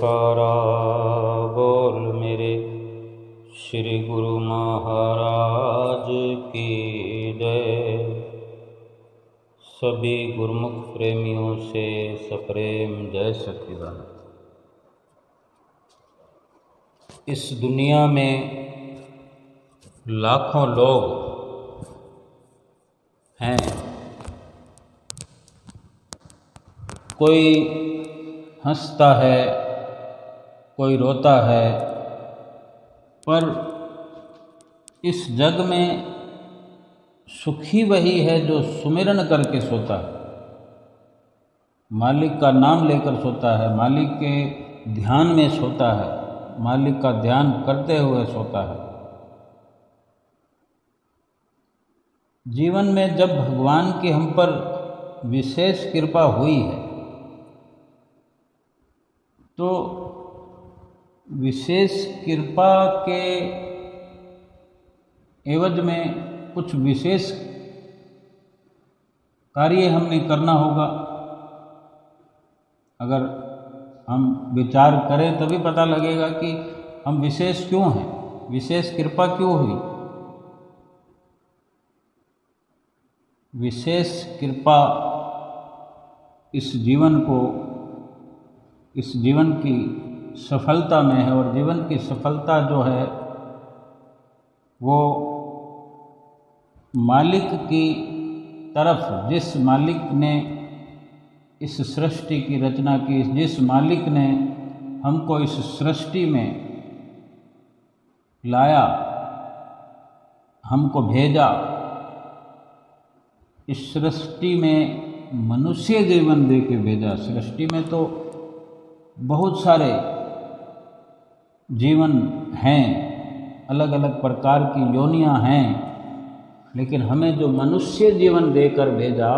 जयकारा बोल मेरे श्री गुरु महाराज की जय। सभी गुरुमुख प्रेमियों से सप्रेम जय सच्चिदानंद। इस दुनिया में लाखों लोग हैं, कोई हंसता है, कोई रोता है, पर इस जग में सुखी वही है जो सुमिरन करके सोता है, मालिक का नाम लेकर सोता है, मालिक के ध्यान में सोता है, मालिक का ध्यान करते हुए सोता है। जीवन में जब भगवान की हम पर विशेष कृपा हुई है तो विशेष कृपा के एवज में कुछ विशेष कार्य हमने करना होगा। अगर हम विचार करें तभी पता लगेगा कि हम विशेष क्यों हैं, विशेष कृपा क्यों हुई। विशेष कृपा इस जीवन को, इस जीवन की सफलता में है, और जीवन की सफलता जो है वो मालिक की तरफ, जिस मालिक ने इस सृष्टि की रचना की, जिस मालिक ने हमको इस सृष्टि में लाया, हमको भेजा, इस सृष्टि में मनुष्य जीवन दे के भेजा। सृष्टि में तो बहुत सारे जीवन हैं, अलग अलग प्रकार की योनियां हैं, लेकिन हमें जो मनुष्य जीवन देकर भेजा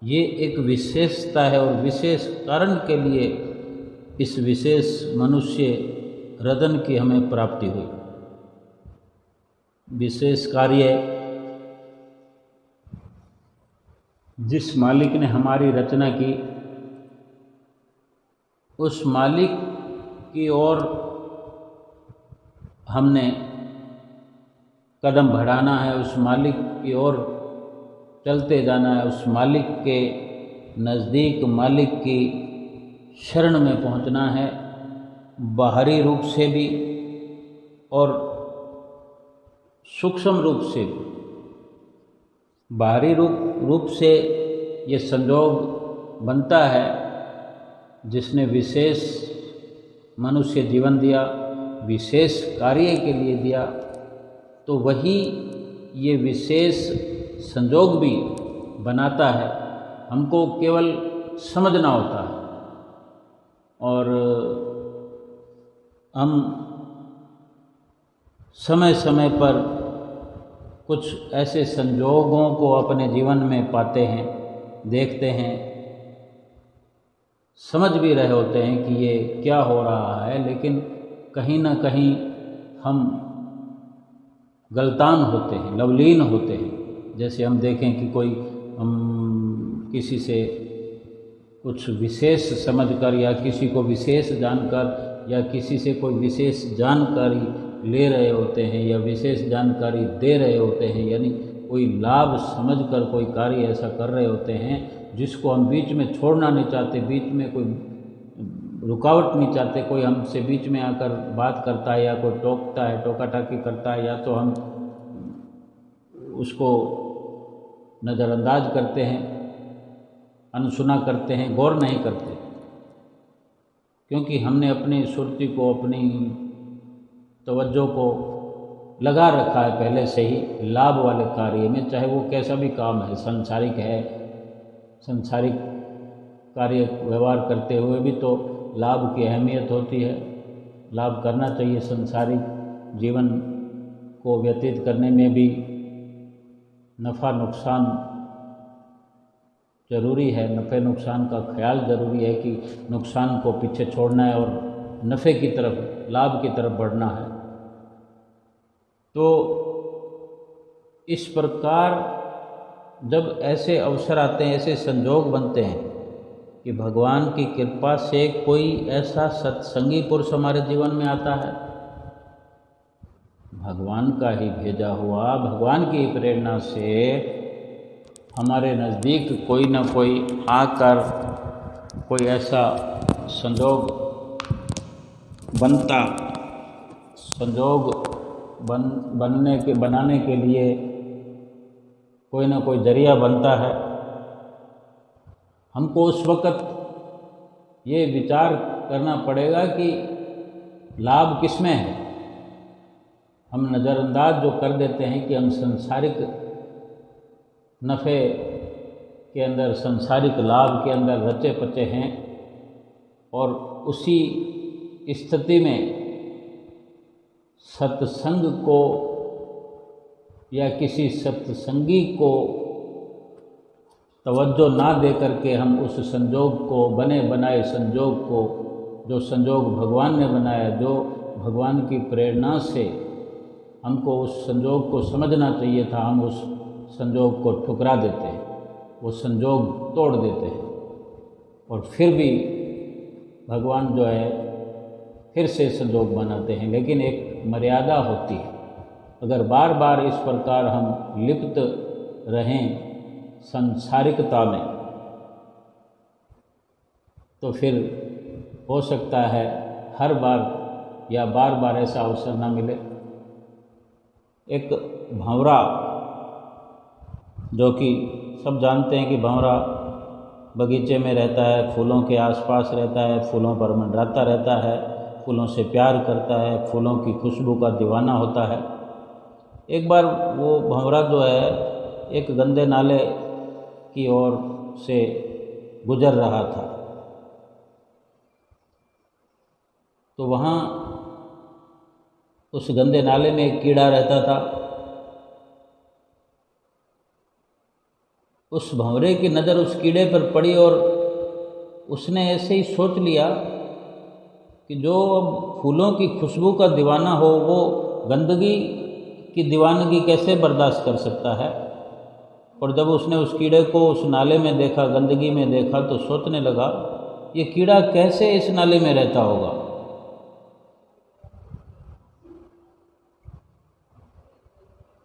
ये एक विशेषता है, और विशेष कारण के लिए इस विशेष मनुष्य रदन की हमें प्राप्ति हुई। विशेष कार्य जिस मालिक ने हमारी रचना की, उस मालिक की ओर हमने कदम बढ़ाना है, उस मालिक की ओर चलते जाना है, उस मालिक के नज़दीक, मालिक की शरण में पहुंचना है, बाहरी रूप से भी और सूक्ष्म रूप से भी। बाहरी रूप से ये संयोग बनता है जिसने विशेष मनुष्य जीवन दिया, विशेष कार्य के लिए दिया, तो वही ये विशेष संयोग भी बनाता है। हमको केवल समझना होता है, और हम समय समय पर कुछ ऐसे संजोगों को अपने जीवन में पाते हैं, देखते हैं, समझ भी रहे होते हैं कि ये क्या हो रहा है, लेकिन कहीं ना कहीं हम गलतान होते हैं, लवलीन होते हैं। जैसे हम देखें कि कोई हम किसी से कुछ विशेष समझकर, या किसी को विशेष जानकर, या किसी से कोई विशेष जानकारी ले रहे होते हैं, या विशेष जानकारी दे रहे होते हैं, यानी कोई लाभ समझकर कोई कार्य ऐसा कर रहे होते हैं जिसको हम बीच में छोड़ना नहीं चाहते, बीच में कोई रुकावट नहीं चाहते। कोई हमसे बीच में आकर बात करता है, या कोई टोकता है, टोका टाकी करता है, या तो हम उसको नज़रअंदाज करते हैं, अनसुना करते हैं, गौर नहीं करते, क्योंकि हमने अपनी सुरती को, अपनी तवज्जो को लगा रखा है पहले से ही लाभ वाले कार्य में, चाहे वो कैसा भी काम है, सांसारिक है, सांसारिक कार्य व्यवहार करते हुए भी तो लाभ की अहमियत होती है। लाभ करना चाहिए, सांसारिक जीवन को व्यतीत करने में भी नफ़ा नुकसान ज़रूरी है, नफ़े नुकसान का ख्याल ज़रूरी है कि नुकसान को पीछे छोड़ना है और नफ़े की तरफ, लाभ की तरफ बढ़ना है। तो इस प्रकार जब ऐसे अवसर आते हैं, ऐसे संजोग बनते हैं, कि भगवान की कृपा से कोई ऐसा सत्संगी पुरुष हमारे जीवन में आता है, भगवान का ही भेजा हुआ, भगवान की प्रेरणा से हमारे नज़दीक कोई ना कोई आकर कोई ऐसा संजोग बनता, संजोग बनाने के लिए कोई ना कोई जरिया बनता है। हमको उस वक़्त ये विचार करना पड़ेगा कि लाभ किसमें है। हम नज़रअंदाज जो कर देते हैं कि हम सांसारिक नफ़े के अंदर, सांसारिक लाभ के अंदर रचे पचे हैं, और उसी स्थिति में सत्संग को या किसी सत्संगी को तवज्जो ना दे करके हम उस संजोग को, बने बनाए संजोग को, जो संजोग भगवान ने बनाया, जो भगवान की प्रेरणा से हमको उस संजोग को समझना चाहिए था, हम उस संजोग को ठुकरा देते हैं, वो संजोग तोड़ देते हैं, और फिर भी भगवान जो है फिर से संजोग बनाते हैं। लेकिन एक मर्यादा होती है। अगर बार बार इस प्रकार हम लिप्त रहें सांसारिकता में, तो फिर हो सकता है हर बार या बार बार ऐसा अवसर ना मिले। एक भंवरा, जो कि सब जानते हैं कि भंवरा बगीचे में रहता है, फूलों के आसपास रहता है, फूलों पर मंडराता रहता है, फूलों से प्यार करता है, फूलों की खुशबू का दीवाना होता है। एक बार वो भंवरा जो है एक गंदे नाले की ओर से गुजर रहा था, तो वहाँ उस गंदे नाले में एक कीड़ा रहता था। उस भंवरे की नज़र उस कीड़े पर पड़ी और उसने ऐसे ही सोच लिया कि जो फूलों की खुशबू का दीवाना हो, वो गंदगी की दीवानगी कैसे बर्दाश्त कर सकता है। और जब उसने उस कीड़े को उस नाले में देखा, गंदगी में देखा, तो सोचने लगा ये कीड़ा कैसे इस नाले में रहता होगा।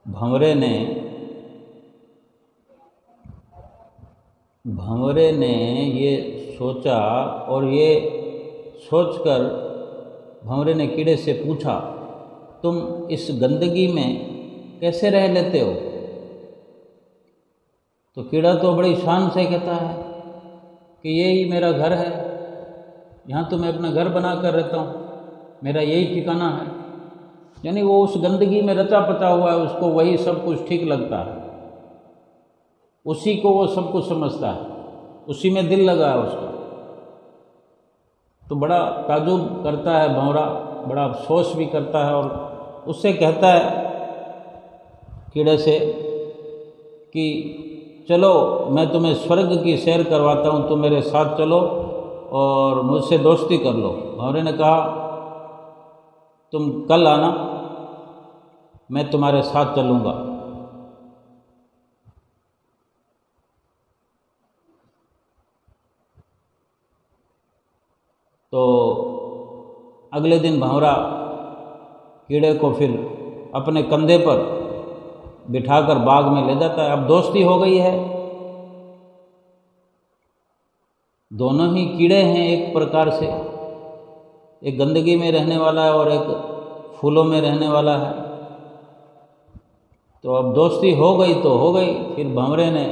भंवरे ने ये सोचा, और ये सोचकर भंवरे ने कीड़े से पूछा, तुम इस गंदगी में कैसे रह लेते हो। तो कीड़ा तो बड़ी शान से कहता है कि यही मेरा घर है, यहाँ तो मैं अपना घर बना कर रहता हूँ, मेरा यही ठिकाना है। यानी वो उस गंदगी में रचा पचा हुआ है, उसको वही सब कुछ ठीक लगता है, उसी को वो सब कुछ समझता है, उसी में दिल लगा है उसका। तो बड़ा ताजुब करता है भंवरा, बड़ा अफसोस भी करता है, और उससे कहता है कीड़े से कि चलो मैं तुम्हें स्वर्ग की सैर करवाता हूँ, तुम मेरे साथ चलो और मुझसे दोस्ती कर लो। भंवरे ने कहा तुम कल आना, मैं तुम्हारे साथ चलूँगा। तो अगले दिन भंवरा कीड़े को फिर अपने कंधे पर बिठाकर बाग में ले जाता है। अब दोस्ती हो गई है, दोनों ही कीड़े हैं एक प्रकार से, एक गंदगी में रहने वाला है और एक फूलों में रहने वाला है। तो अब दोस्ती हो गई तो हो गई। फिर भंवरे ने,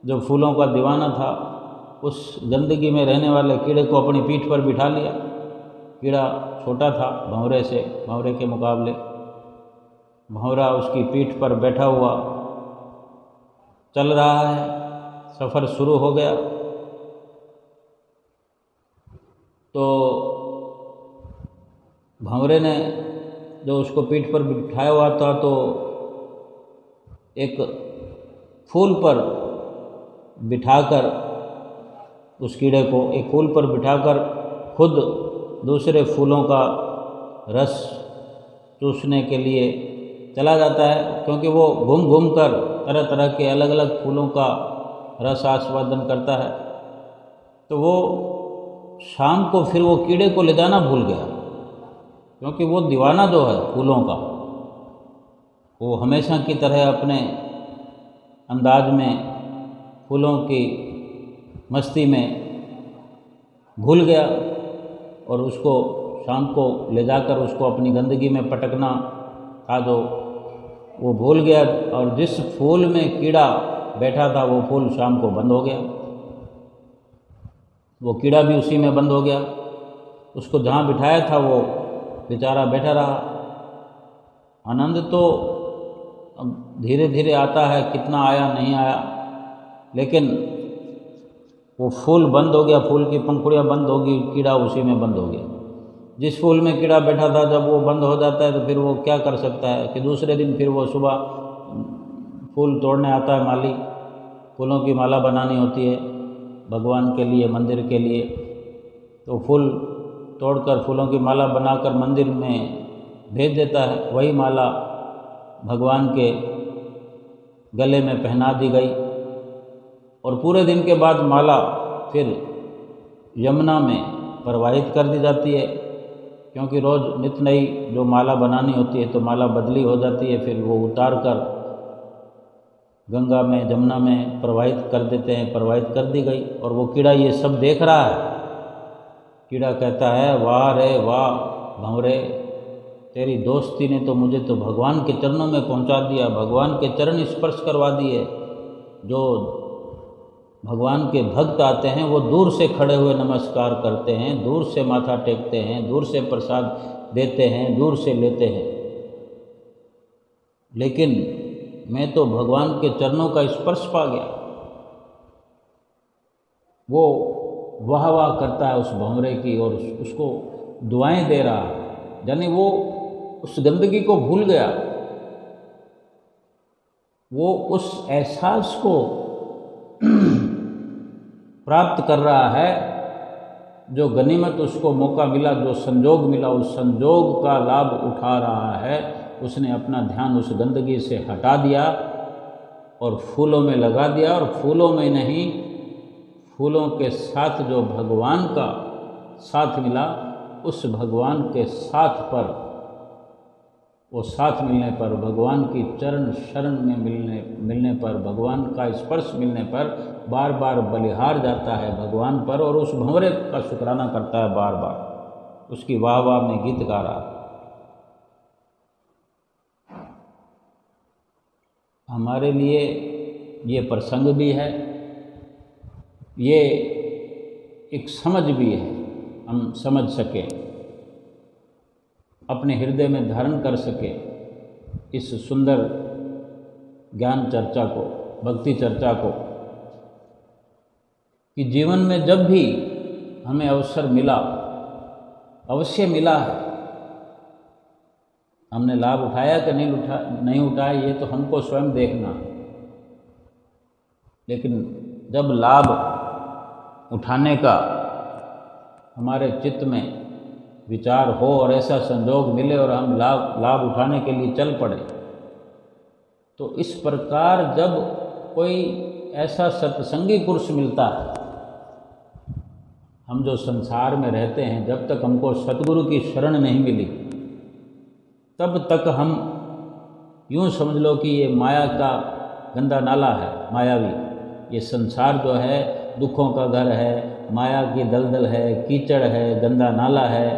जो फूलों का दीवाना था, उस गंदगी में रहने वाले कीड़े को अपनी पीठ पर बिठा लिया। कीड़ा छोटा था भंवरे के मुकाबले। भंवरा उसकी पीठ पर बैठा हुआ चल रहा है, सफ़र शुरू हो गया। तो भंवरे ने जो उसको पीठ पर बिठाया हुआ था, तो एक फूल पर बिठाकर उस कीड़े को एक फूल पर बिठाकर खुद दूसरे फूलों का रस चूसने के लिए चला जाता है, क्योंकि वो घूम घूम कर तरह तरह के अलग अलग फूलों का रस आस्वादन करता है। तो वो शाम को फिर वो कीड़े को ले जाना भूल गया, क्योंकि वो दीवाना जो है फूलों का, वो हमेशा की तरह अपने अंदाज में फूलों की मस्ती में भूल गया और उसको शाम को ले जाकर उसको अपनी गंदगी में पटकना था जो वो भूल गया, और जिस फूल में कीड़ा बैठा था वो फूल शाम को बंद हो गया, वो कीड़ा भी उसी में बंद हो गया। उसको जहाँ बिठाया था वो बेचारा बैठा रहा। आनंद तो अब धीरे धीरे आता है, कितना आया नहीं आया, लेकिन वो फूल बंद हो गया, फूल की पंखुड़ियाँ बंद होगी, कीड़ा उसी में बंद हो गया। जिस फूल में कीड़ा बैठा था जब वो बंद हो जाता है तो फिर वो क्या कर सकता है कि दूसरे दिन फिर वो सुबह फूल तोड़ने आता है माली, फूलों की माला बनानी होती है भगवान के लिए, मंदिर के लिए, तो फूल तोड़कर फूलों की माला बनाकर मंदिर में भेज देता है। वही माला भगवान के गले में पहना दी गई और पूरे दिन के बाद माला फिर यमुना में प्रवाहित कर दी जाती है, क्योंकि रोज़ नित नई जो माला बनानी होती है तो माला बदली हो जाती है, फिर वो उतार कर गंगा में जमुना में प्रवाहित कर देते हैं। प्रवाहित कर दी गई और वो कीड़ा ये सब देख रहा है। कीड़ा कहता है, वाह रे वाह भंवरे, तेरी दोस्ती ने तो मुझे तो भगवान के चरणों में पहुंचा दिया, भगवान के चरण स्पर्श करवा दिए। जो भगवान के भक्त आते हैं वो दूर से खड़े हुए नमस्कार करते हैं, दूर से माथा टेकते हैं, दूर से प्रसाद देते हैं, दूर से लेते हैं, लेकिन मैं तो भगवान के चरणों का स्पर्श पा गया। वो वाह वाह करता है उस भंवरे की और उसको दुआएं दे रहा है, यानी वो उस गंदगी को भूल गया, वो उस एहसास को प्राप्त कर रहा है जो गनीमत उसको मौका मिला, जो संजोग मिला, उस संजोग का लाभ उठा रहा है। उसने अपना ध्यान उस गंदगी से हटा दिया और फूलों में लगा दिया, और फूलों में नहीं, फूलों के साथ जो भगवान का साथ मिला, उस भगवान के साथ पर, वो साथ मिलने पर, भगवान की चरण शरण में मिलने पर, भगवान का स्पर्श मिलने पर बार बार बलिहार जाता है भगवान पर और उस भंवरे का शुक्राना करता है, बार बार उसकी वाह वाह में गीत गा रहा है। हमारे लिए ये प्रसंग भी है, ये एक समझ भी है, हम समझ सकें, अपने हृदय में धारण कर सके इस सुंदर ज्ञान चर्चा को, भक्ति चर्चा को, कि जीवन में जब भी हमें अवसर मिला, अवश्य मिला है, हमने लाभ उठाया कि नहीं उठाया ये तो हमको स्वयं देखना है, लेकिन जब लाभ उठाने का हमारे चित्त में विचार हो और ऐसा संजोग मिले और हम लाभ उठाने के लिए चल पड़े, तो इस प्रकार जब कोई ऐसा सत्संगी पुरुष मिलता है, हम जो संसार में रहते हैं, जब तक हमको सतगुरु की शरण नहीं मिली तब तक हम यूँ समझ लो कि ये माया का गंदा नाला है, मायावी। ये संसार जो है दुखों का घर है, माया की दलदल है, कीचड़ है, गंदा नाला है,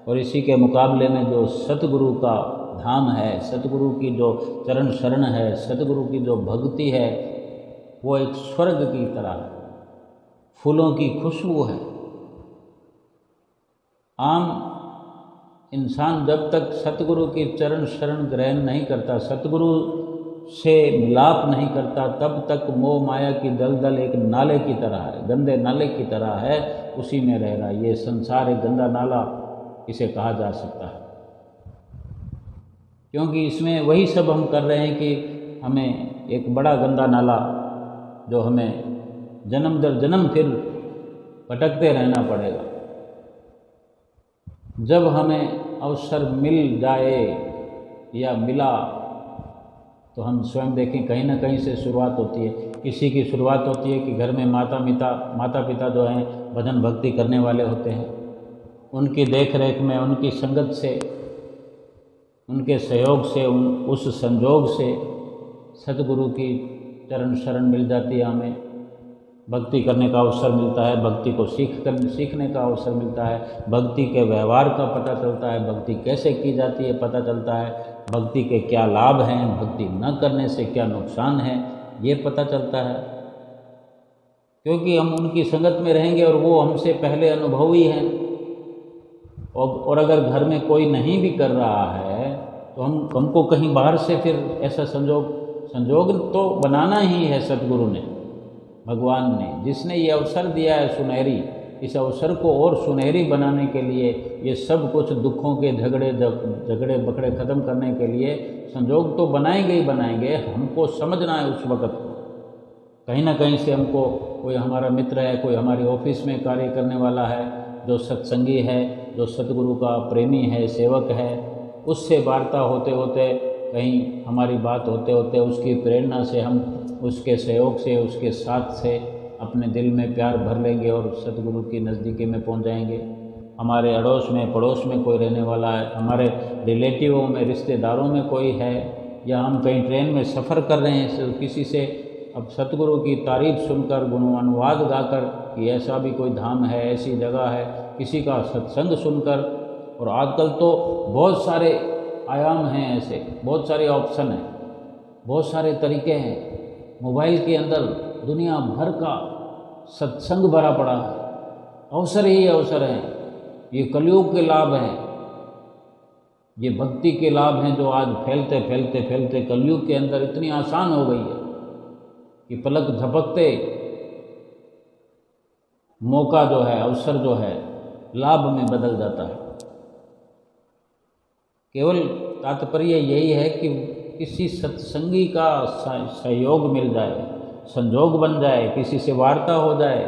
और इसी के मुकाबले में जो सतगुरु का धाम है, सतगुरु की जो चरण शरण है, सतगुरु की जो भक्ति है, वो एक स्वर्ग की तरह है, फूलों की खुशबू है। आम इंसान जब तक सतगुरु की चरण शरण ग्रहण नहीं करता, सतगुरु से मिलाप नहीं करता, तब तक मोह माया की दलदल एक नाले की तरह है, गंदे नाले की तरह है, उसी में रह रहा है। ये संसार एक गंदा नाला इसे कहा जा सकता है, क्योंकि इसमें वही सब हम कर रहे हैं कि हमें एक बड़ा गंदा नाला जो हमें जन्म दर जन्म फिर भटकते रहना पड़ेगा। जब हमें अवसर मिल जाए या मिला तो हम स्वयं देखें कहीं ना कहीं से शुरुआत होती है। किसी की शुरुआत होती है कि घर में माता पिता जो हैं भजन भक्ति करने वाले होते हैं, उनकी देख रेख में, उनकी संगत से, उनके सहयोग से, उस संजोग से सतगुरु की चरण शरण मिल जाती है। हमें भक्ति करने का अवसर मिलता है, भक्ति को सीखने का अवसर मिलता है, भक्ति के व्यवहार का पता चलता है, भक्ति कैसे की जाती है पता चलता है, भक्ति के क्या लाभ हैं, भक्ति न करने से क्या नुकसान है ये पता चलता है। क्योंकि हम उनकी संगत में रहेंगे और वो हमसे पहले अनुभवी हैं। और अगर घर में कोई नहीं भी कर रहा है तो हमको कहीं बाहर से फिर ऐसा संजोग तो बनाना ही है सतगुरु ने, भगवान ने, जिसने ये अवसर दिया है सुनहरी। इस अवसर को और सुनहरी बनाने के लिए, ये सब कुछ दुखों के झगड़े बकड़े ख़त्म करने के लिए संजोग तो बनाएंगे ही बनाएंगे। हमको समझना है उस वक़्त को, कहीं ना कहीं से हमको कोई हमारा मित्र है, कोई हमारे ऑफिस में कार्य करने वाला है जो सत्संगी है, जो सतगुरु का प्रेमी है, सेवक है, उससे वार्ता होते होते, कहीं हमारी बात होते होते उसकी प्रेरणा से, हम उसके सहयोग से, उसके साथ से अपने दिल में प्यार भर लेंगे और सतगुरु की नज़दीकी में पहुंच जाएंगे। हमारे अड़ोस में पड़ोस में कोई रहने वाला है, हमारे रिलेटिवों में, रिश्तेदारों में कोई है, या हम कहीं ट्रेन में सफ़र कर रहे हैं किसी से, अब सतगुरु की तारीफ़ सुनकर, गुणानुवाद गाकर कि ऐसा भी कोई धाम है, ऐसी जगह है, किसी का सत्संग सुनकर। और आजकल तो बहुत सारे आयाम हैं, ऐसे बहुत सारे ऑप्शन हैं, बहुत सारे तरीके हैं। मोबाइल के अंदर दुनिया भर का सत्संग भरा पड़ा है, अवसर ही अवसर हैं। ये कलयुग के लाभ हैं, ये भक्ति के लाभ हैं जो आज फैलते फैलते फैलते कलयुग के अंदर इतनी आसान हो गई है कि पलक झपकते मौका जो है, अवसर जो है, लाभ में बदल जाता है। केवल तात्पर्य यही है कि किसी सत्संगी का सहयोग मिल जाए, संजोग बन जाए, किसी से वार्ता हो जाए,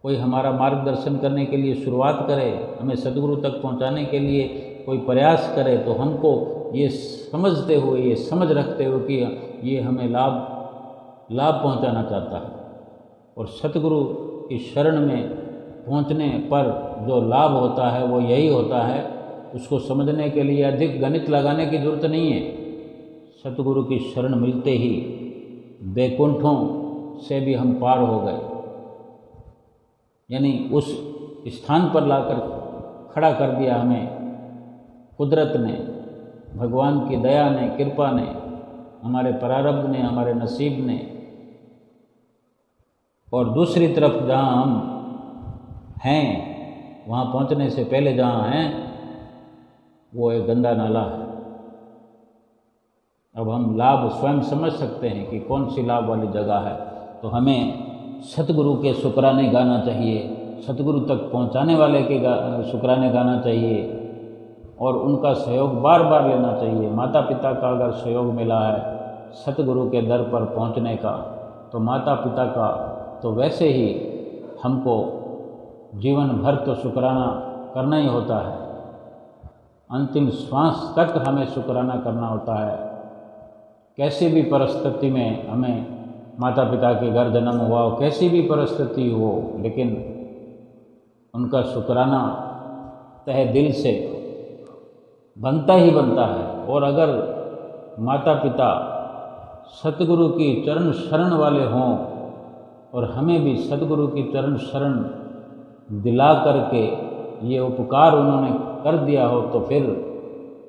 कोई हमारा मार्गदर्शन करने के लिए शुरुआत करे, हमें सद्गुरु तक पहुंचाने के लिए कोई प्रयास करे, तो हमको ये समझते हुए, ये समझ रखते हुए कि ये हमें लाभ पहुंचाना चाहता है। और सतगुरु की शरण में पहुंचने पर जो लाभ होता है वो यही होता है। उसको समझने के लिए अधिक गणित लगाने की जरूरत नहीं है। सतगुरु की शरण मिलते ही बैकुंठों से भी हम पार हो गए, यानी उस स्थान पर लाकर खड़ा कर दिया हमें कुदरत ने, भगवान की दया ने, कृपा ने, हमारे प्रारब्ध ने, हमारे नसीब ने। और दूसरी तरफ जहाँ हम हैं, वहाँ पहुँचने से पहले जहाँ हैं वो एक गंदा नाला है। अब हम लाभ स्वयं समझ सकते हैं कि कौन सी लाभ वाली जगह है। तो हमें सतगुरु के शुक्राने गाना चाहिए, सतगुरु तक पहुंचाने वाले के शुक्राने गाना चाहिए और उनका सहयोग बार बार लेना चाहिए। माता पिता का अगर सहयोग मिला है सतगुरु के दर पर पहुंचने का, तो माता पिता का तो वैसे ही हमको जीवन भर तो शुक्राना करना ही होता है। अंतिम श्वास तक हमें शुक्राना करना होता है। कैसी भी परिस्थिति में हमें माता पिता के घर जन्म हुआ हो, कैसी भी परिस्थिति हो, लेकिन उनका शुक्राना तहे दिल से बनता ही बनता है। और अगर माता पिता सतगुरु की चरण शरण वाले हों और हमें भी सतगुरु की चरण शरण दिला करके ये उपकार उन्होंने कर दिया हो, तो फिर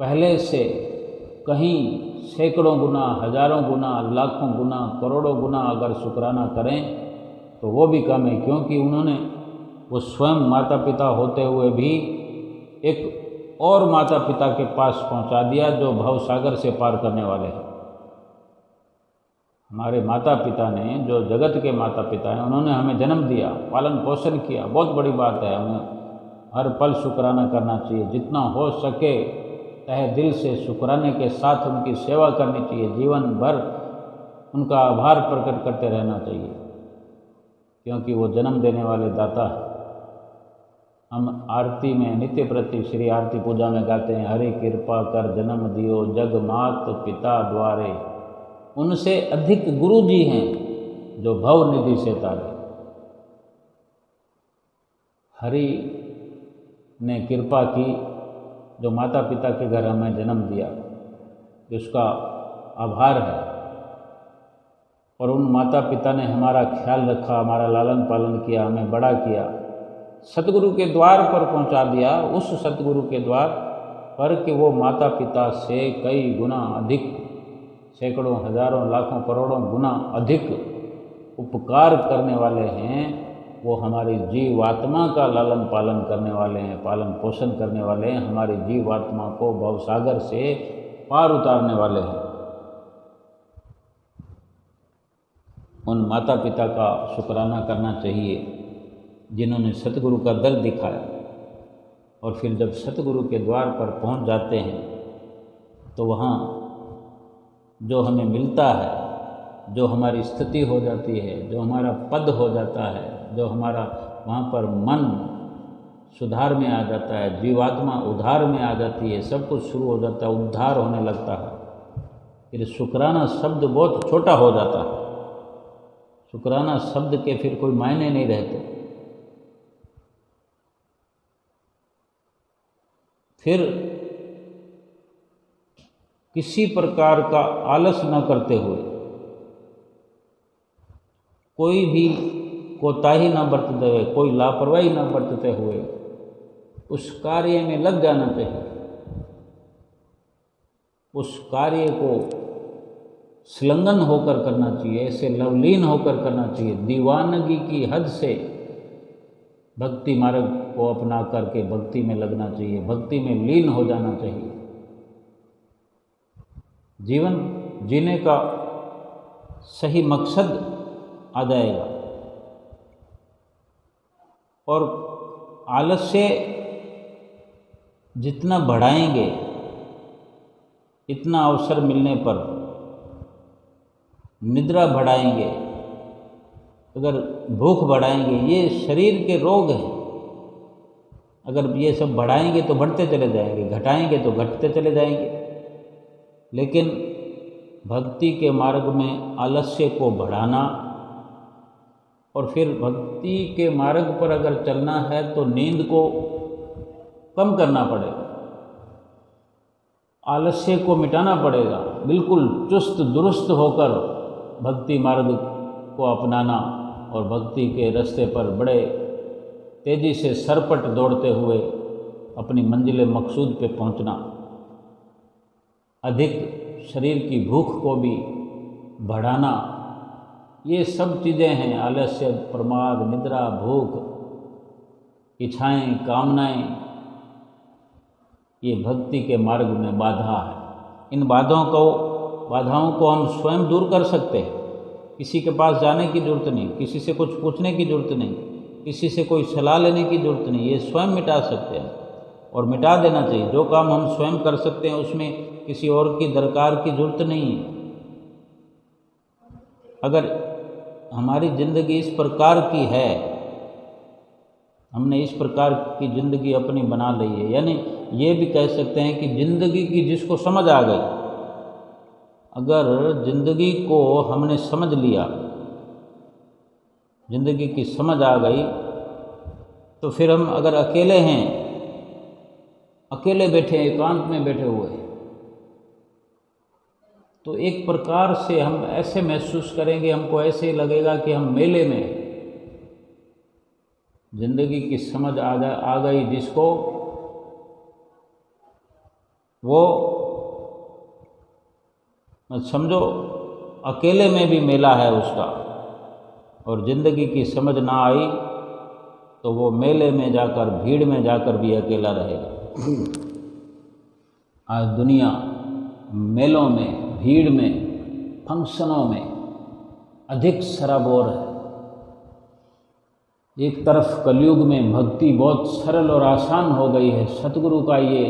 पहले से कहीं सैकड़ों गुना, हजारों गुना, लाखों गुना, करोड़ों गुना अगर शुक्राना करें तो वो भी कम है। क्योंकि उन्होंने वो स्वयं माता पिता होते हुए भी एक और माता पिता के पास पहुंचा दिया जो भवसागर से पार करने वाले हैं। हमारे माता पिता ने, जो जगत के माता पिता हैं, उन्होंने हमें जन्म दिया, पालन पोषण किया, बहुत बड़ी बात है। हमें हर पल शुक्राना करना चाहिए, जितना हो सके तहे दिल से शुक्राने के साथ उनकी सेवा करनी चाहिए, जीवन भर उनका आभार प्रकट करते रहना चाहिए, क्योंकि वो जन्म देने वाले दाता है। हम आरती में नित्य प्रति श्री आरती पूजा में गाते हैं, हरि कृपा कर जन्म दियो जग मात पिता द्वारे। उनसे अधिक गुरु जी हैं जो भव निधि से तारे। हरि ने कृपा की जो माता पिता के घर हमें जन्म दिया, उसका आभार है। और उन माता पिता ने हमारा ख्याल रखा, हमारा लालन पालन किया, हमें बड़ा किया, सतगुरु के द्वार पर पहुंचा दिया। उस सतगुरु के द्वार पर कि वो माता पिता से कई गुना अधिक, सैकड़ों हजारों लाखों करोड़ों गुना अधिक उपकार करने वाले हैं। वो हमारी जीवात्मा का लालन पालन करने वाले हैं, पालन पोषण करने वाले हैं, हमारी जीवात्मा को भवसागर से पार उतारने वाले हैं। उन माता पिता का शुक्राना करना चाहिए जिन्होंने सतगुरु का दर दिखाया। और फिर जब सतगुरु के द्वार पर पहुंच जाते हैं तो वहाँ जो हमें मिलता है, जो हमारी स्थिति हो जाती है, जो हमारा पद हो जाता है, जो हमारा वहाँ पर मन सुधार में आ जाता है, जीवात्मा उद्धार में आ जाती है, सब कुछ शुरू हो जाता है, उद्धार होने लगता है। फिर शुक्राना शब्द बहुत छोटा हो जाता है। शुक्राना शब्द के फिर कोई मायने नहीं रहते। फिर किसी प्रकार का आलस न करते हुए, कोई भी कोताही न बरतते हुए, कोई लापरवाही न बरतते हुए उस कार्य में लग जाना चाहिए। उस कार्य को संलग्न होकर करना चाहिए, ऐसे लवलीन होकर करना चाहिए। दीवानगी की हद से भक्ति मार्ग को अपना करके भक्ति में लगना चाहिए, भक्ति में लीन हो जाना चाहिए। जीवन जीने का सही मकसद आ जाएगा। और आलस्य जितना बढ़ाएंगे, इतना अवसर मिलने पर निद्रा बढ़ाएंगे, अगर भूख बढ़ाएंगे, ये शरीर के रोग हैं। अगर ये सब बढ़ाएंगे तो बढ़ते चले जाएंगे, घटाएंगे तो घटते चले जाएंगे। लेकिन भक्ति के मार्ग में आलस्य को बढ़ाना, और फिर भक्ति के मार्ग पर अगर चलना है तो नींद को कम करना पड़ेगा, आलस्य को मिटाना पड़ेगा, बिल्कुल चुस्त दुरुस्त होकर भक्ति मार्ग को अपनाना और भक्ति के रास्ते पर बड़े तेज़ी से सरपट दौड़ते हुए अपनी मंजिल मकसूद पे पहुंचना। अधिक शरीर की भूख को भी बढ़ाना, ये सब चीज़ें हैं। आलस्य, प्रमाद, निद्रा, भूख, इच्छाएं, कामनाएं, ये भक्ति के मार्ग में बाधा है। इन बाधाओं को हम स्वयं दूर कर सकते हैं। किसी के पास जाने की ज़रूरत नहीं, किसी से कुछ पूछने की ज़रूरत नहीं, किसी से कोई सलाह लेने की ज़रूरत नहीं। ये स्वयं मिटा सकते हैं और मिटा देना चाहिए। जो काम हम स्वयं कर सकते हैं उसमें किसी और की दरकार की ज़रूरत नहीं है। अगर हमारी ज़िंदगी इस प्रकार की है, हमने इस प्रकार की ज़िंदगी अपनी बना ली है, यानी ये भी कह सकते हैं कि ज़िंदगी की जिसको समझ आ गई, अगर ज़िंदगी को हमने समझ लिया, ज़िंदगी की समझ आ गई, तो फिर हम अगर अकेले हैं, अकेले बैठे, एकांत में बैठे हुए हैं, तो एक प्रकार से हम ऐसे महसूस करेंगे, हमको ऐसे लगेगा कि हम मेले में। ज़िंदगी की समझ आ गई जिसको, वो समझो अकेले में भी मेला है उसका। और ज़िंदगी की समझ ना आई तो वो मेले में जाकर, भीड़ में जाकर भी अकेला रहेगा। आज दुनिया मेलों में, भीड़ में, फंक्शनों में अधिक सराबोर है। एक तरफ कलयुग में भक्ति बहुत सरल और आसान हो गई है। सतगुरु का ये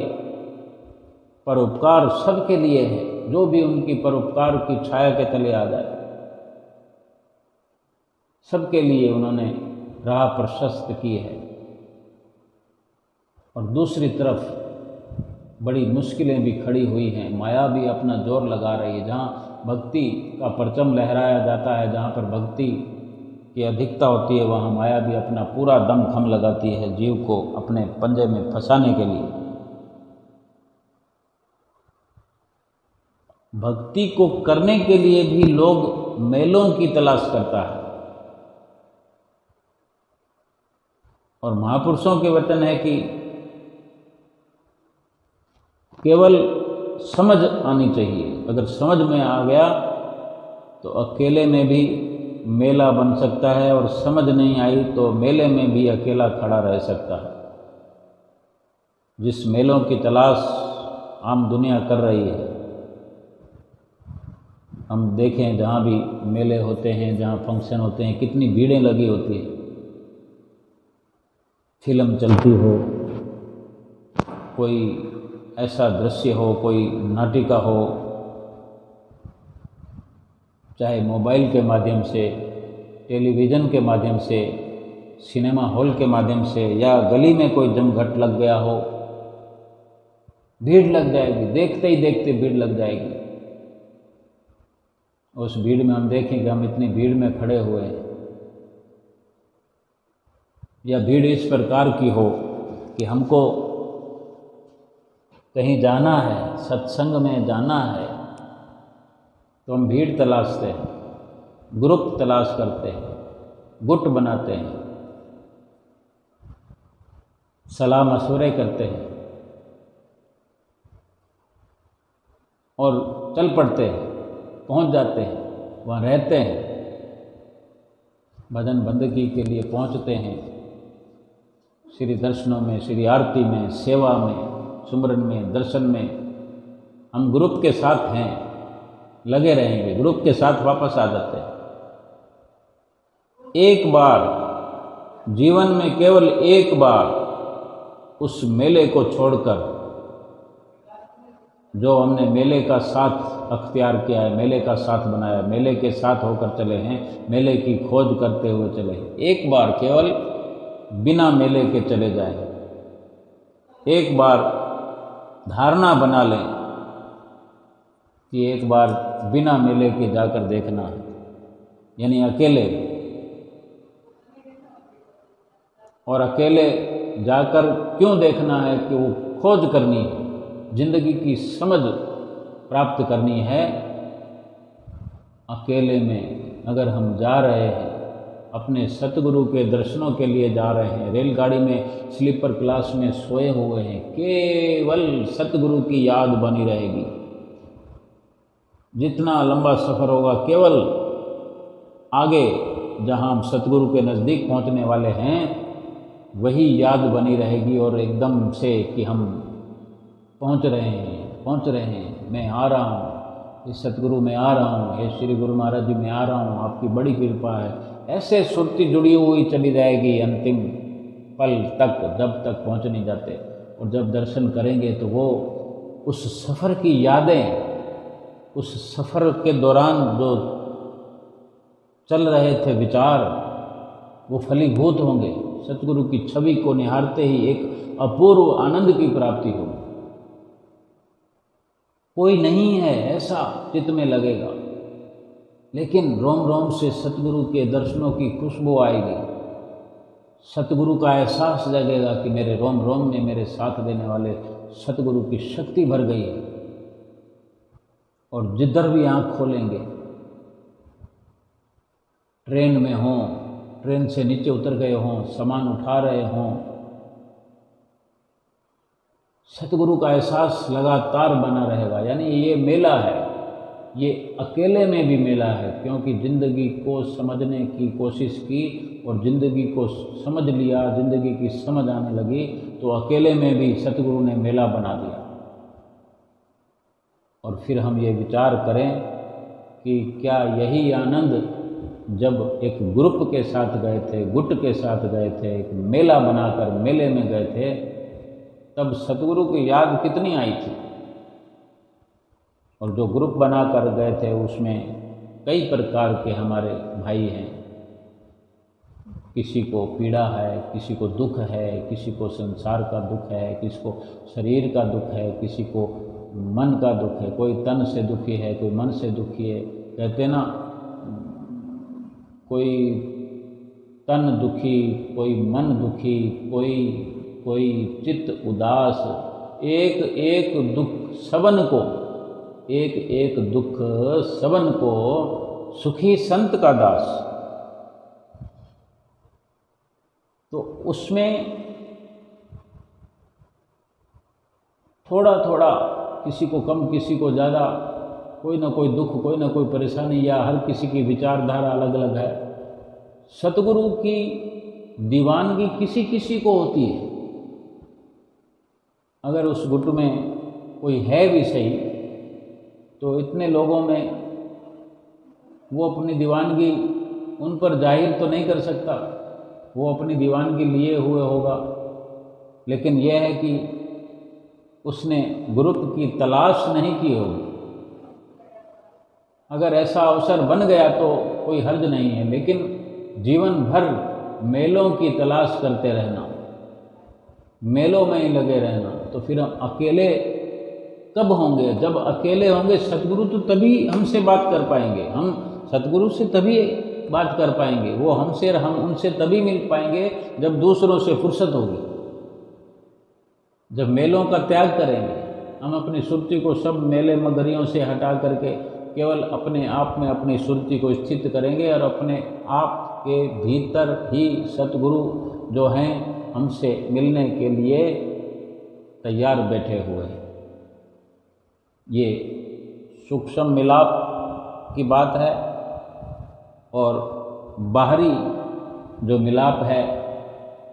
परोपकार सबके लिए है, जो भी उनकी परोपकार की छाया के तले आ जाए, सबके लिए उन्होंने राह प्रशस्त की है। और दूसरी तरफ बड़ी मुश्किलें भी खड़ी हुई हैं, माया भी अपना जोर लगा रही है। जहाँ भक्ति का परचम लहराया जाता है, जहाँ पर भक्ति की अधिकता होती है, वहाँ माया भी अपना पूरा दमखम लगाती है जीव को अपने पंजे में फंसाने के लिए। भक्ति को करने के लिए भी लोग मेलों की तलाश करता है, और महापुरुषों के वचन है कि केवल समझ आनी चाहिए। अगर समझ में आ गया तो अकेले में भी मेला बन सकता है, और समझ नहीं आई तो मेले में भी अकेला खड़ा रह सकता है। जिस मेलों की तलाश आम दुनिया कर रही है, हम देखें जहाँ भी मेले होते हैं, जहाँ फंक्शन होते हैं, कितनी भीड़ें लगी होती है। फिल्म चलती हो, कोई ऐसा दृश्य हो, कोई नाटिका हो, चाहे मोबाइल के माध्यम से, टेलीविज़न के माध्यम से, सिनेमा हॉल के माध्यम से, या गली में कोई जमघट लग गया हो, भीड़ लग जाएगी। देखते ही देखते भीड़ लग जाएगी। उस भीड़ में हम देखें कि हम इतनी भीड़ में खड़े हुए हैं, या भीड़ इस प्रकार की हो कि हमको कहीं जाना है, सत्संग में जाना है, तो हम भीड़ तलाशते हैं, ग्रुप तलाश करते हैं, गुट बनाते हैं, सलाह मशवरे करते हैं और चल पड़ते हैं, पहुंच जाते हैं, वहाँ रहते हैं, भजन बंदगी के लिए पहुंचते हैं, श्री दर्शनों में, श्री आरती में, सेवा में, सुमरन में, दर्शन में हम ग्रुप के साथ हैं, लगे रहेंगे, ग्रुप के साथ वापस आ जाते हैं। एक बार जीवन में, केवल एक बार उस मेले को छोड़कर, जो हमने मेले का साथ अख्तियार किया है, मेले का साथ बनाया, मेले के साथ होकर चले हैं, मेले की खोज करते हुए चले हैं, एक बार केवल बिना मेले के चले जाएं। एक बार धारणा बना लें कि एक बार बिना मेले के जाकर देखना है, यानी अकेले, और अकेले जाकर क्यों देखना है कि वो खोज करनी है, जिंदगी की समझ प्राप्त करनी है। अकेले में अगर हम जा रहे हैं, अपने सतगुरु के दर्शनों के लिए जा रहे हैं, रेलगाड़ी में स्लीपर क्लास में सोए हुए हैं, केवल सतगुरु की याद बनी रहेगी। जितना लंबा सफ़र होगा, केवल आगे जहां हम सतगुरु के नज़दीक पहुंचने वाले हैं, वही याद बनी रहेगी, और एकदम से कि हम पहुंच रहे हैं, मैं आ रहा हूँ, इस सतगुरु में आ रहा हूँ, हे श्री गुरु महाराज जी में आ रहा हूँ, आपकी बड़ी कृपा है। ऐसे सुरती जुड़ी हुई चली जाएगी अंतिम पल तक, जब तक पहुंच नहीं जाते। और जब दर्शन करेंगे तो वो उस सफ़र की यादें, उस सफ़र के दौरान जो चल रहे थे विचार, वो फलीभूत होंगे। सतगुरु की छवि को निहारते ही एक अपूर्व आनंद की प्राप्ति होगी। कोई नहीं है ऐसा चित्त में लगेगा, लेकिन रोम रोम से सतगुरु के दर्शनों की खुशबू आएगी। सतगुरु का एहसास जगेगा कि मेरे रोम रोम में मेरे साथ देने वाले सतगुरु की शक्ति भर गई है। और जिधर भी आँख खोलेंगे, ट्रेन में हों, ट्रेन से नीचे उतर गए हों, सामान उठा रहे हों, सतगुरु का एहसास लगातार बना रहेगा। यानी ये मेला है, ये अकेले में भी मेला है, क्योंकि ज़िंदगी को समझने की कोशिश की और ज़िंदगी को समझ लिया, ज़िंदगी की समझ आने लगी, तो अकेले में भी सतगुरु ने मेला बना दिया। और फिर हम ये विचार करें कि क्या यही आनंद जब एक ग्रुप के साथ गए थे, गुट के साथ गए थे, एक मेला बनाकर मेले में गए थे, तब सतगुरु की याद कितनी आई थी। और जो ग्रुप बनाकर गए थे उसमें कई प्रकार के हमारे भाई हैं, किसी को पीड़ा है, किसी को दुख है, किसी को संसार का दुख है, किसी को शरीर का दुख है, किसी को मन का दुख है, कोई तन से दुखी है, कोई मन से दुखी है। कहते ना, कोई तन दुखी, कोई मन दुखी, कोई चित्त उदास, एक एक दुख सबन को, एक एक दुख सबन को सुखी संत का दास। तो उसमें थोड़ा थोड़ा, किसी को कम किसी को ज़्यादा, कोई ना कोई दुख, कोई ना कोई परेशानी, या हर किसी की विचारधारा अलग अलग है। सतगुरु की दीवानगी किसी किसी को होती है। अगर उस गुट में कोई है भी सही, तो इतने लोगों में वो अपनी दीवानगी उन पर जाहिर तो नहीं कर सकता, वो अपनी दीवानगी लिए हुए होगा, लेकिन यह है कि उसने ग्रुप की तलाश नहीं की होगी। अगर ऐसा अवसर बन गया तो कोई हर्ज नहीं है, लेकिन जीवन भर मेलों की तलाश करते रहना, मेलों में ही लगे रहना, तो फिर हम अकेले कब होंगे? जब अकेले होंगे सतगुरु तो तभी हमसे बात कर पाएंगे, हम सतगुरु से तभी बात कर पाएंगे, वो हमसे, हम उनसे तभी मिल पाएंगे जब दूसरों से फुर्सत होगी, जब मेलों का त्याग करेंगे। हम अपनी सुरति को सब मेले मगरियों से हटा करके केवल अपने आप में अपनी सुरति को स्थित करेंगे, और अपने आप के भीतर ही सतगुरु जो हैं हमसे मिलने के लिए तैयार बैठे हुए हैं। ये सूक्ष्म मिलाप की बात है, और बाहरी जो मिलाप है,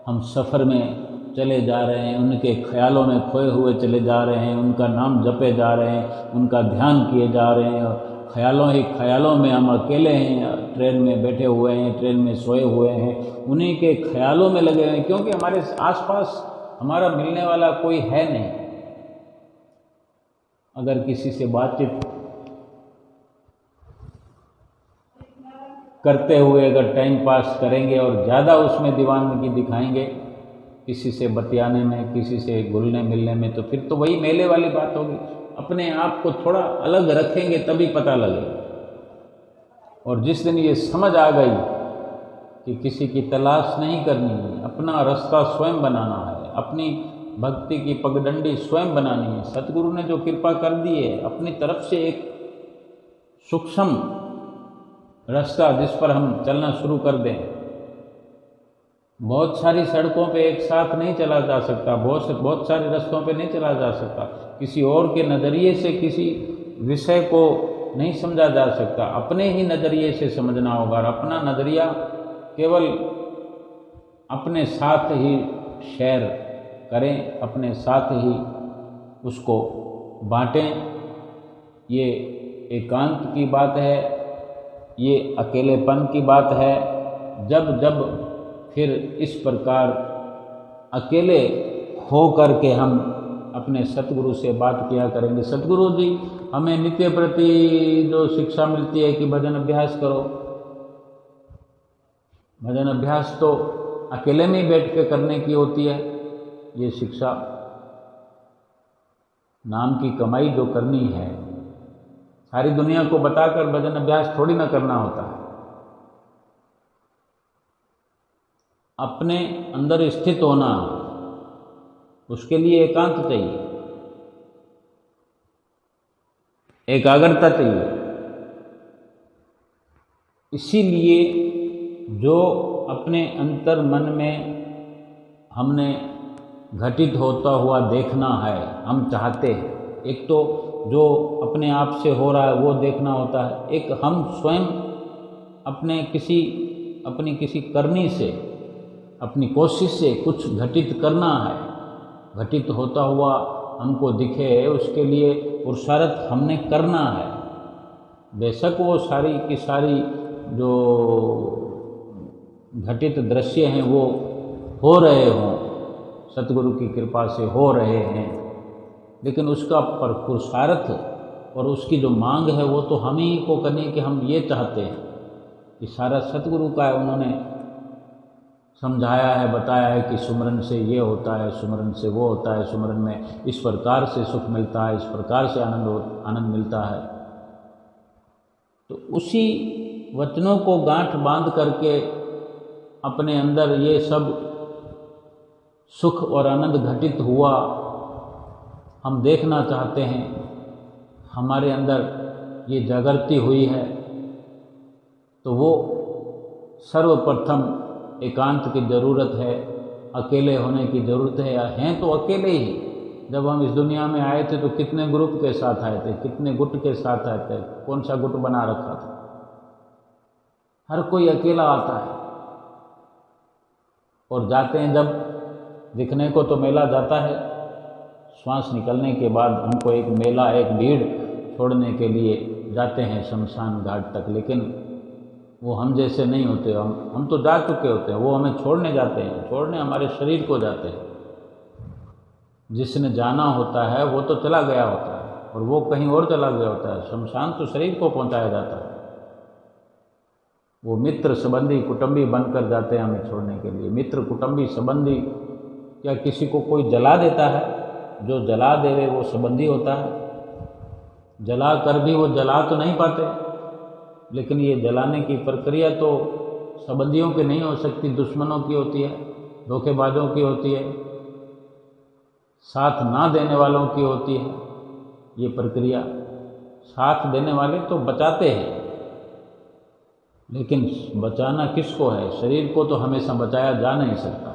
हम सफ़र में चले जा रहे हैं, उनके ख्यालों में खोए हुए चले जा रहे हैं, उनका नाम जपे जा रहे हैं, उनका ध्यान किए जा रहे हैं, और ख्यालों ही ख्यालों में हम अकेले हैं, ट्रेन में बैठे हुए हैं, ट्रेन में सोए हुए हैं, उन्हीं के ख्यालों में लगे हुए हैं, क्योंकि हमारे आसपास हमारा मिलने वाला कोई है नहीं। अगर किसी से बातचीत करते हुए अगर टाइम पास करेंगे और ज़्यादा उसमें दीवानगी दिखाएंगे, किसी से बतियाने में, किसी से घुलने मिलने में, तो फिर तो वही मेले वाली बात होगी। अपने आप को थोड़ा अलग रखेंगे तभी पता लगेगा। और जिस दिन ये समझ आ गई कि किसी की तलाश नहीं करनी है, अपना रास्ता स्वयं बनाना है, अपनी भक्ति की पगडंडी स्वयं बनानी है, सतगुरु ने जो कृपा कर दी है, अपनी तरफ से एक सूक्ष्म रास्ता जिस पर हम चलना शुरू कर दें। बहुत सारी सड़कों पे एक साथ नहीं चला जा सकता, बहुत सारे रास्तों पे नहीं चला जा सकता, किसी और के नज़रिए से किसी विषय को नहीं समझा जा सकता, अपने ही नज़रिए से समझना होगा। और अपना नज़रिया केवल अपने साथ ही शेयर करें, अपने साथ ही उसको बांटें। ये एकांत की बात है, ये अकेलेपन की बात है। जब जब फिर इस प्रकार अकेले हो करके हम अपने सतगुरु से बात किया करेंगे। सतगुरु जी हमें नित्य प्रति जो शिक्षा मिलती है कि भजन अभ्यास करो, भजन अभ्यास तो अकेले में ही बैठ के करने की होती है। ये शिक्षा, नाम की कमाई जो करनी है, सारी दुनिया को बताकर भजन अभ्यास थोड़ी ना करना होता है। अपने अंदर स्थित होना, उसके लिए एकांत चाहिए, एकाग्रता चाहिए। इसीलिए जो अपने अंतर मन में हमने घटित होता हुआ देखना है, हम चाहते हैं। एक तो जो अपने आप से हो रहा है वो देखना होता है, एक हम स्वयं अपनी किसी करनी से, अपनी कोशिश से कुछ घटित करना है, घटित होता हुआ हमको दिखे, उसके लिए पुरुषार्थ हमने करना है। बेशक वो सारी की सारी जो घटित दृश्य हैं वो हो रहे हों, सतगुरु की कृपा से हो रहे हैं, लेकिन उसका पुरुषार्थ और उसकी जो मांग है वो तो हम ही को करनी कि हम ये चाहते हैं कि सारा सतगुरु का है, उन्होंने समझाया है, बताया है कि सुमरन से ये होता है, सुमरन से वो होता है, सुमरन में इस प्रकार से सुख मिलता है, इस प्रकार से आनंद मिलता है। तो उसी वचनों को गांठ बांध करके अपने अंदर ये सब सुख और आनंद घटित हुआ हम देखना चाहते हैं, हमारे अंदर ये जागृति हुई है, तो वो सर्वप्रथम एकांत की ज़रूरत है, अकेले होने की ज़रूरत है। या हैं तो अकेले ही। जब हम इस दुनिया में आए थे तो कितने ग्रुप के साथ आए थे, कितने गुट के साथ आए थे, कौन सा गुट बना रखा था? हर कोई अकेला आता है और जाते हैं। जब दिखने को तो मेला जाता है, श्वास निकलने के बाद हमको एक मेला, एक भीड़ छोड़ने के लिए जाते हैं शमशान घाट तक, लेकिन वो हम जैसे नहीं होते। हम तो जा चुके होते हैं, वो हमें छोड़ने जाते हैं, छोड़ने हमारे शरीर को जाते हैं। जिसने जाना होता है वो तो चला गया होता है और वो कहीं और चला गया होता है। शमशान तो शरीर को पहुंचाया जाता है। वो मित्र संबंधी कुटुंबी बनकर जाते हैं हमें छोड़ने के लिए। मित्र कुटुंबी संबंधी, क्या किसी को कोई जला देता है? जो जला देवे वो संबंधी होता है। जला कर भी वो जला तो नहीं पाते, लेकिन ये जलाने की प्रक्रिया तो संबंधियों की नहीं हो सकती, दुश्मनों की होती है, धोखेबाजों की होती है, साथ ना देने वालों की होती है ये प्रक्रिया। साथ देने वाले तो बचाते हैं, लेकिन बचाना किसको है? शरीर को तो हमेशा बचाया जा नहीं सकता।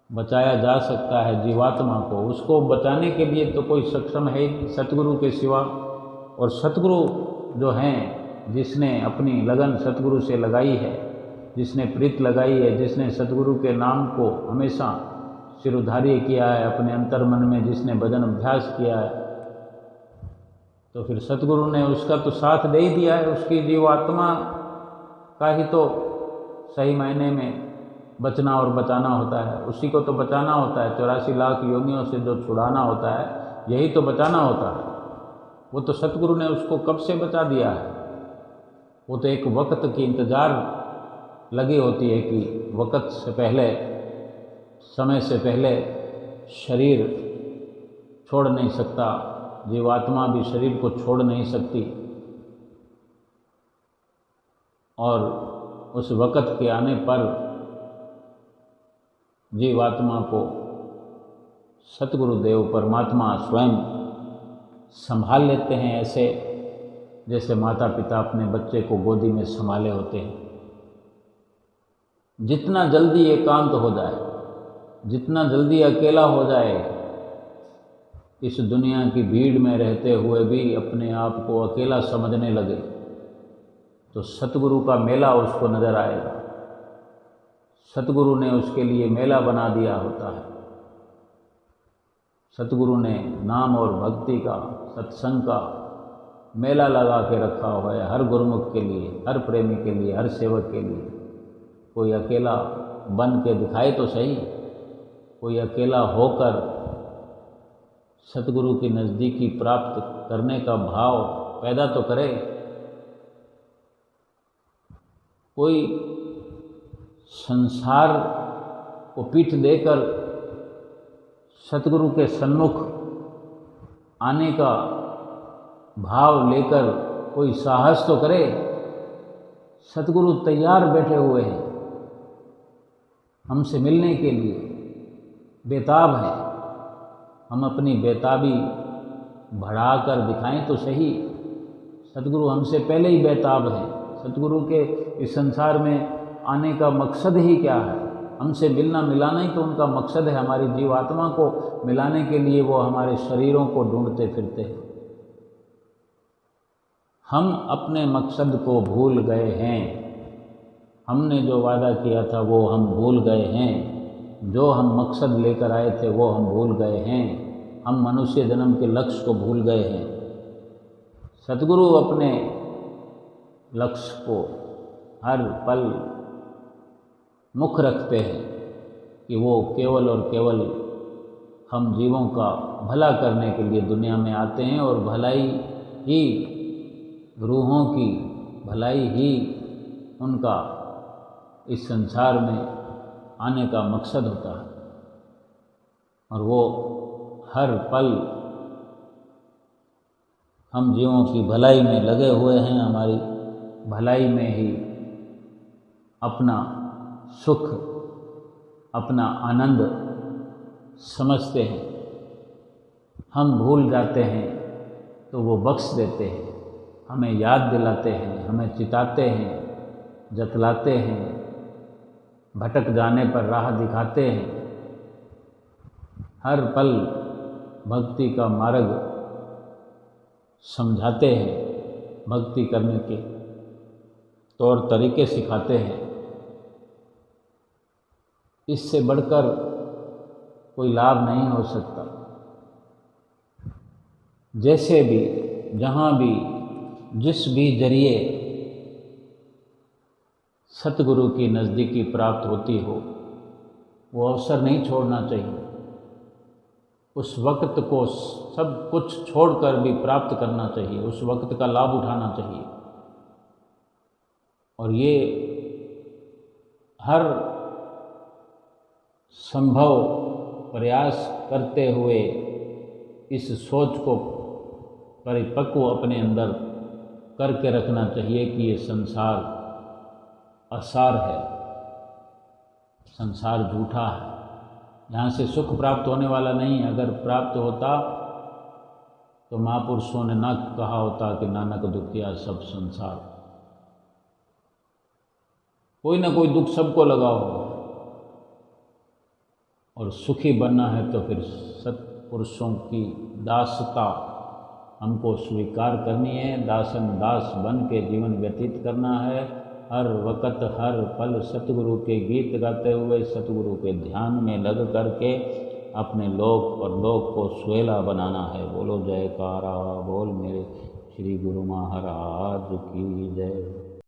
बचाया जा सकता है जीवात्मा को। उसको बचाने के लिए तो कोई सक्षम है सतगुरु के सिवा। और सतगुरु जो हैं, जिसने अपनी लगन सतगुरु से लगाई है, जिसने प्रीत लगाई है, जिसने सतगुरु के नाम को हमेशा सिरोधार्य किया है अपने अंतर मन में, जिसने भजन अभ्यास किया है, तो फिर सतगुरु ने उसका तो साथ दे ही दिया है। उसकी जीवात्मा का ही तो सही मायने में बचना और बचाना होता है। उसी को तो बचाना होता है। 84 लाख योनियों से जो छुड़ाना होता है, यही तो बचाना होता है। वो तो सतगुरु ने उसको कब से बचा दिया है। वो तो एक वक्त की इंतज़ार लगी होती है कि वक्त से पहले, समय से पहले शरीर छोड़ नहीं सकता, जीवात्मा भी शरीर को छोड़ नहीं सकती। और उस वक्त के आने पर जीवात्मा को सतगुरुदेव परमात्मा स्वयं संभाल लेते हैं, ऐसे जैसे माता पिता अपने बच्चे को गोदी में संभाले होते हैं। जितना जल्दी एकांत हो जाए, जितना जल्दी अकेला हो जाए, इस दुनिया की भीड़ में रहते हुए भी अपने आप को अकेला समझने लगे, तो सतगुरु का मेला उसको नज़र आएगा। सतगुरु ने उसके लिए मेला बना दिया होता है। सतगुरु ने नाम और भक्ति का, सत्संग का मेला लगा के रखा हुआ है हर गुरुमुख के लिए, हर प्रेमी के लिए, हर सेवक के लिए। कोई अकेला बन के दिखाए तो सही, कोई अकेला होकर सतगुरु की नज़दीकी प्राप्त करने का भाव पैदा तो करे। कोई संसार को पीठ देकर सतगुरु के सन्मुख आने का भाव लेकर कोई साहस तो करे। सतगुरु तैयार बैठे हुए हैं हमसे मिलने के लिए, बेताब हैं। हम अपनी बेताबी बढ़ाकर दिखाएं तो सही। सतगुरु हमसे पहले ही बेताब हैं। सतगुरु के इस संसार में आने का मकसद ही क्या है? हमसे मिलना मिलाना ही तो उनका मकसद है। हमारी जीवात्मा को मिलाने के लिए वो हमारे शरीरों को ढूंढते फिरते हैं। हम अपने मकसद को भूल गए हैं। हमने जो वादा किया था वो हम भूल गए हैं। जो हम मकसद लेकर आए थे वो हम भूल गए हैं। हम मनुष्य जन्म के लक्ष्य को भूल गए हैं। सतगुरु अपने लक्ष्य को हर पल मुख रखते हैं कि वो केवल और केवल हम जीवों का भला करने के लिए दुनिया में आते हैं, और भलाई ही रूहों की भलाई ही उनका इस संसार में आने का मकसद होता है। और वो हर पल हम जीवों की भलाई में लगे हुए हैं, हमारी भलाई में ही अपना सुख, अपना आनंद समझते हैं। हम भूल जाते हैं तो वो बख्श देते हैं, हमें याद दिलाते हैं, हमें चिताते हैं, जतलाते हैं, भटक जाने पर राह दिखाते हैं। हर पल भक्ति का मार्ग समझाते हैं, भक्ति करने के तौर तरीके सिखाते हैं। इससे बढ़कर कोई लाभ नहीं हो सकता। जैसे भी, जहाँ भी, जिस भी जरिए सतगुरु की नज़दीकी प्राप्त होती हो, वो अवसर नहीं छोड़ना चाहिए। उस वक्त को सब कुछ छोड़कर भी प्राप्त करना चाहिए, उस वक्त का लाभ उठाना चाहिए। और ये हर संभव प्रयास करते हुए इस सोच को परिपक्व अपने अंदर करके रखना चाहिए कि ये संसार असार है, संसार झूठा है, यहाँ से सुख प्राप्त होने वाला नहीं। अगर प्राप्त होता तो महापुरुषों ने ना कहा होता कि नानक दुखिया सब संसार। कोई ना कोई दुख सबको लगा होगा, और सुखी बनना है तो फिर सत्पुरुषों की दासता हमको स्वीकार करनी है। दासन दास बन के जीवन व्यतीत करना है। हर वक्त हर पल सतगुरु के गीत गाते हुए सतगुरु के ध्यान में लग करके अपने लोक और लोक को सुहेला बनाना है। बोलो जयकारा बोल मेरे श्री गुरु महाराज की जय।